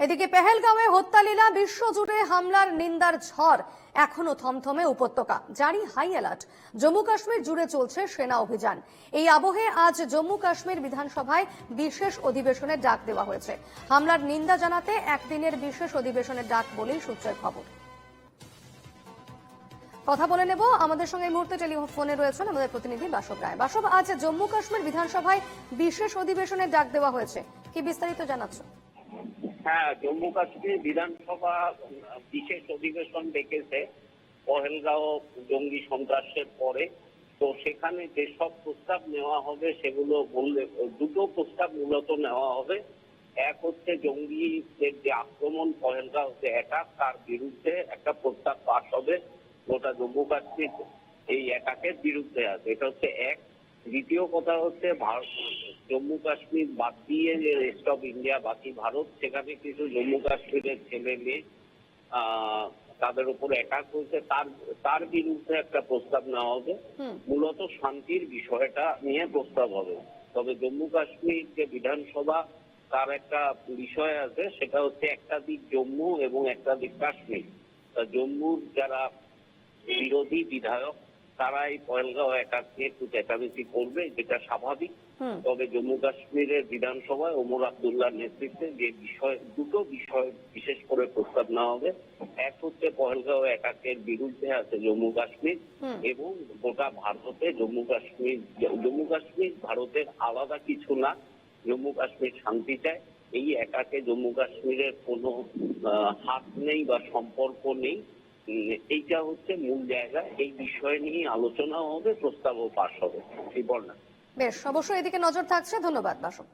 এদিকে পেহেলগাঁওয়ে হত্যালীলা, বিশ্বজুড়ে হামলার নিন্দার ঝড়। এখনো থমথমে উপত্যকা, জারি হাই অ্যালার্ট। জম্মু কাশ্মীর জুড়ে চলছে সেনা অভিযান। এই আবহে আজ জম্মু কাশ্মীর বিধানসভায় বিশেষ অধিবেশনের ডাক দেওয়া হয়েছে। হামলার নিন্দা জানাতে একদিনের বিশেষ অধিবেশনের ডাক বলেই সূত্রের খবর। কথা বলে নেব, আমাদের সঙ্গে এই মুহূর্তে টেলিফোনে রয়েছেন আমাদের প্রতিনিধি বাসব রায়। বাসব, আজ জম্মু কাশ্মীর বিধানসভায় বিশেষ অধিবেশনের ডাক দেওয়া হয়েছে, কি বিস্তারিত জানাচ্ছ? হ্যাঁ, জম্মু কাশ্মীর বিধানসভা বিশেষ অধিবেশন ডেকেছে পহেলগাঁও জঙ্গি সন্ত্রাসের পরে। তো সেখানে যেসব প্রস্তাব নেওয়া হবে সেগুলো বললে দুটো প্রস্তাব মূলত নেওয়া হবে। এক হচ্ছে জঙ্গিদের যে আক্রমণ পহেলগাঁওতে অ্যাটাক, তার বিরুদ্ধে একটা প্রস্তাব পাস হবে। গোটা জম্মু কাশ্মীর এই অ্যাটাকের বিরুদ্ধে আছে, এটা হচ্ছে এক। দ্বিতীয় কথা হচ্ছে জম্মু কাশ্মীর বাদ দিয়ে যে রেস্ট অফ ইন্ডিয়া, বাকি ভারত, সেখানে কিছু জম্মু কাশ্মীরের ছেলে মেয়ে তাদের উপর অ্যাটাক হয়েছে, তার বিরুদ্ধে একটা প্রস্তাব নেওয়া হবে। মূলত শান্তির বিষয়টা নিয়ে প্রস্তাব হবে। তবে জম্মু কাশ্মীর যে বিধানসভা, তার একটা বিষয় আছে, সেটা হচ্ছে একটা দিক জম্মু এবং একটা দিক কাশ্মীর। জম্মুর যারা বিরোধী বিধায়ক তারা এই পহেলগাঁও অ্যাটাক নিয়ে একটু চেঁচামেচি করবে, যেটা স্বাভাবিক। তবে জম্মু কাশ্মীরের বিধানসভায় ওমর আব্দুল্লাহর নেতৃত্বে যে দুটো বিষয় বিশেষ করে প্রস্তাব নেওয়া হবে। এক হচ্ছে পহেলগাঁও অ্যাটাকের বিরুদ্ধে আছে জম্মু কাশ্মীর, এবং গোটা ভারতে জম্মু কাশ্মীর ভারতের আলাদা কিছু না। জম্মু কাশ্মীর শান্তি চায়। এই অ্যাটাকে জম্মু কাশ্মীরের কোনো হাত নেই বা সম্পর্ক নেই। এইটা হচ্ছে মূল জায়গা। এই বিষয় নিয়ে আলোচনা হবে, প্রস্তাবও পাস হবে। এই বল না। বেশ, অবশ্যই এদিকে নজর থাকছে। ধন্যবাদ বাসব।